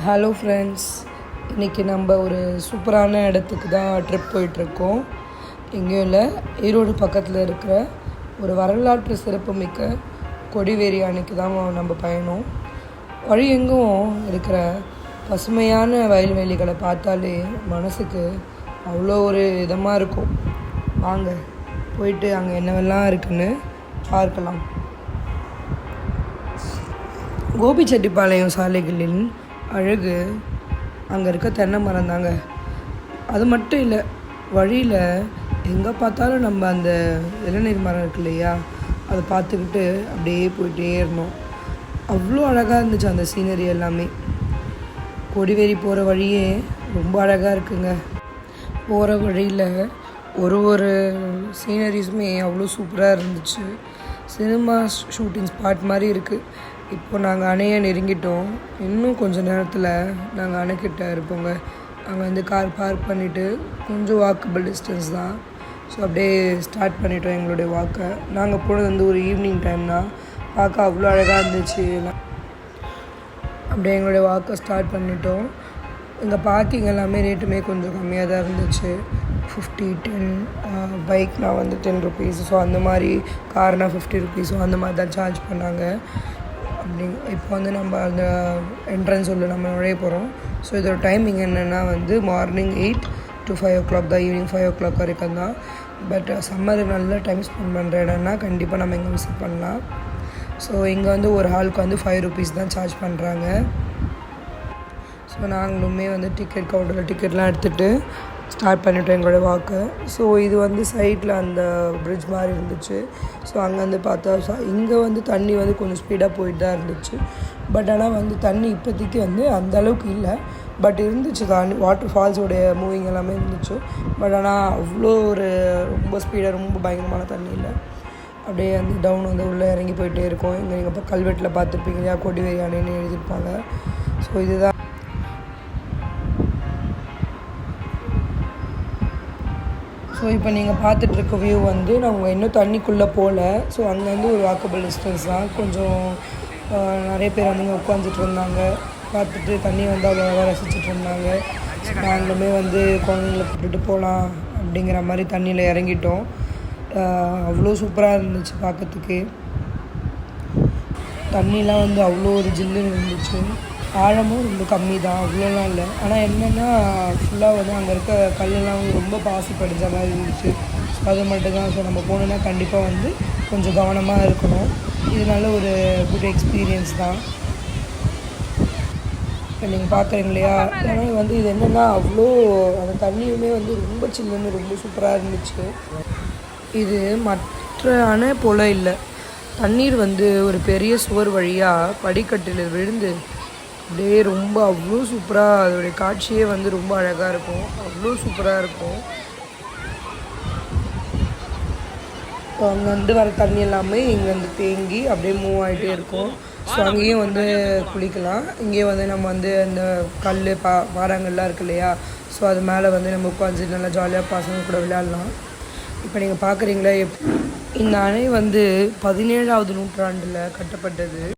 Hello friends, இன்றைக்கி நம்ம ஒரு சூப்பரான இடத்துக்கு தான் ட்ரிப் போயிட்டுருக்கோம். எங்கேயும் இல்லை, ஈரோடு பக்கத்தில் இருக்கிற ஒரு வரலாற்று சிறப்புமிக்க கொடிவேரி அணைக்கு தான் நம்ம பயணம். வழி எங்கும் இருக்கிற பசுமையான வயல்வெளிகளை பார்த்தாலே மனசுக்கு அவ்வளோ ஒரு இதமாக இருக்கும். வாங்க போயிட்டு அங்கே என்னவெல்லாம் இருக்குன்னு பார்க்கலாம். கோபிச்செட்டிப்பாளையம் சாலைகளின் அழகு அங்கே இருக்க தென்னை மரம் தாங்க. அது மட்டும் இல்லை, வழியில் எங்கே பார்த்தாலும் நம்ம அந்த இளநீர் மரம் இருக்கு இல்லையா, அதை பார்த்துக்கிட்டு அப்படியே போயிட்டே இருந்தோம். அவ்வளோ அழகாக இருந்துச்சு அந்த சீனரி எல்லாமே. கொடிவேரி போகிற வழியே ரொம்ப அழகாக இருக்குங்க. போகிற வழியில் ஒரு சீனரிஸுமே அவ்வளோ சூப்பராக இருந்துச்சு. சினிமா ஷூட்டிங் ஸ்பாட் மாதிரி இருக்குது. இப்போ நாங்கள் அணையை நெருங்கிட்டோம். இன்னும் கொஞ்சம் நேரத்தில் நாங்கள் அணைக்கிட்ட இருப்போங்க. அங்கே வந்து கார் பார்க் பண்ணிவிட்டு கொஞ்சம் வாக்கபிள் டிஸ்டன்ஸ் தான். ஸோ அப்படியே ஸ்டார்ட் பண்ணிட்டோம் எங்களுடைய வாக்கை. நாங்கள் போனது வந்து ஒரு ஈவினிங் டைம் தான். பார்க்க அவ்வளோ அழகாக இருந்துச்சு. அப்படியே எங்களுடைய வாக்கை ஸ்டார்ட் பண்ணிட்டோம். இங்கே பார்க்கிங் எல்லாமே ரேட்டுமே கொஞ்சம் கம்மியாக தான் இருந்துச்சு. 50, 10 பைக்னால் வந்து 10 ருபீஸ். ஸோ அந்த மாதிரி கார்னால் 50 ருபீஸ். ஸோ அந்த மாதிரி தான் சார்ஜ் பண்ணாங்க. இப்போ வந்து நம்ம அந்த என்ட்ரன்ஸ் உள்ள நம்ம நுழைய போகிறோம். ஸோ இதோட டைமிங் என்னென்னா வந்து மார்னிங் 8 to 5 o'clock தான், ஈவினிங் 5 o'clock வரைக்கும் தான். பட் சம்மர் நல்ல டைம் ஸ்பெண்ட் பண்ணுற இடம்னா கண்டிப்பாக நம்ம இங்கே விசிட் பண்ணலாம். ஸோ இங்கே வந்து ஒரு ஹாலுக்கு வந்து 5 ருபீஸ் தான் சார்ஜ் பண்ணுறாங்க. ஸோ நாங்களுமே வந்து டிக்கெட் கவுண்டரில் டிக்கெட்லாம் எடுத்துகிட்டு ஸ்டார்ட் பண்ணிவிட்டோம் எங்களோட வாக்கு. ஸோ இது வந்து சைடில் அந்த பிரிட்ஜ் மாதிரி இருந்துச்சு. ஸோ அங்கேருந்து பார்த்தா இங்கே வந்து தண்ணி வந்து கொஞ்சம் ஸ்பீடாக போயிட்டு தான் இருந்துச்சு. பட் ஆனால் வந்து தண்ணி இப்போதைக்கு வந்து அந்த அளவுக்கு இல்லை. பட் இருந்துச்சு தண்ணி, வாட்டர் ஃபால்ஸோடைய மூவிங் எல்லாமே இருந்துச்சு. பட் ஆனால் அவ்வளோ ஒரு ரொம்ப ஸ்பீடாக ரொம்ப பயங்கரமான தண்ணி இல்லை. அப்படியே வந்து டவுன் வந்து உள்ளே இறங்கி போயிட்டே இருக்கும். இங்கே நீங்கள் இப்போ கல்வெட்டில் பார்த்துருப்பீங்க இல்லையா, கொடிவேரி அணைன்னு எழுதியிருப்பாங்க. ஸோ இதுதான். ஸோ இப்போ நீங்கள் பார்த்துட்ருக்க வியூ வந்து நாங்கள் இன்னும் தண்ணிக்குள்ளே போகல. ஸோ அங்கேருந்து ஒரு வாக்கபிள் டிஸ்டன்ஸ் தான். கொஞ்சம் நிறைய பேர் வந்து இங்கே உட்காந்துட்டு இருந்தாங்க, பார்த்துட்டு தண்ணி வந்து அவ்வளோ அழகாக ரசிச்சுட்டு இருந்தாங்க. ஸோ நாங்களுமே வந்து குழந்தைங்களை கூப்பிட்டுட்டு போகலாம் அப்படிங்கிற மாதிரி தண்ணியில் இறங்கிட்டோம். அவ்வளோ சூப்பராக இருந்துச்சு பார்க்கறதுக்கு. தண்ணிலாம் வந்து அவ்வளோ ஒரு ஜில்லுன்னு இருந்துச்சு. ஆழமும் ரொம்ப கம்மி தான், அவ்வளோலாம் இல்லை. ஆனால் என்னென்னா ஃபுல்லாக வந்து அங்கே இருக்க கல்லெல்லாம் வந்து ரொம்ப பாசி படிஞ்ச மாதிரி இருந்துச்சு. ஸோ அது மட்டும்தான். ஸோ நம்ம போனோன்னா கண்டிப்பாக வந்து கொஞ்சம் கவனமாக இருக்கணும். இது நல்ல ஒரு குட் எக்ஸ்பீரியன்ஸ் தான். இப்போ நீங்கள் பார்க்குறீங்க இல்லையா, ஆனால் வந்து இது என்னென்னா அவ்வளோ அந்த தண்ணியுமே வந்து ரொம்ப சில்லுன்னு ரொம்ப சூப்பராக இருந்துச்சு. இது மற்ற அணை போல் இல்லை. தண்ணீர் வந்து ஒரு பெரிய சுவர் வழியாக படிக்கட்டில் விழுந்து அப்படியே ரொம்ப அவ்வளோ சூப்பராக அதோடைய காட்சியே வந்து ரொம்ப அழகாக இருக்கும். அவ்வளோ சூப்பராக இருக்கும். இப்போ அங்கேருந்து வர தண்ணி எல்லாமே இங்கே வந்து தேங்கி அப்படியே மூவ் ஆகிட்டே இருக்கும். ஸோ அங்கேயும் வந்து குளிக்கலாம். இங்கேயும் வந்து நம்ம வந்து அந்த கல் பாறாங்கல்லாம் இருக்கு இல்லையா, ஸோ அது மேலே வந்து நம்ம உட்காந்து நல்லா ஜாலியாக பசங்க கூட விளையாடலாம். இப்போ நீங்கள் பார்க்குறீங்களா, இந்த அணை வந்து 17ஆவது நூற்றாண்டில் கட்டப்பட்டது.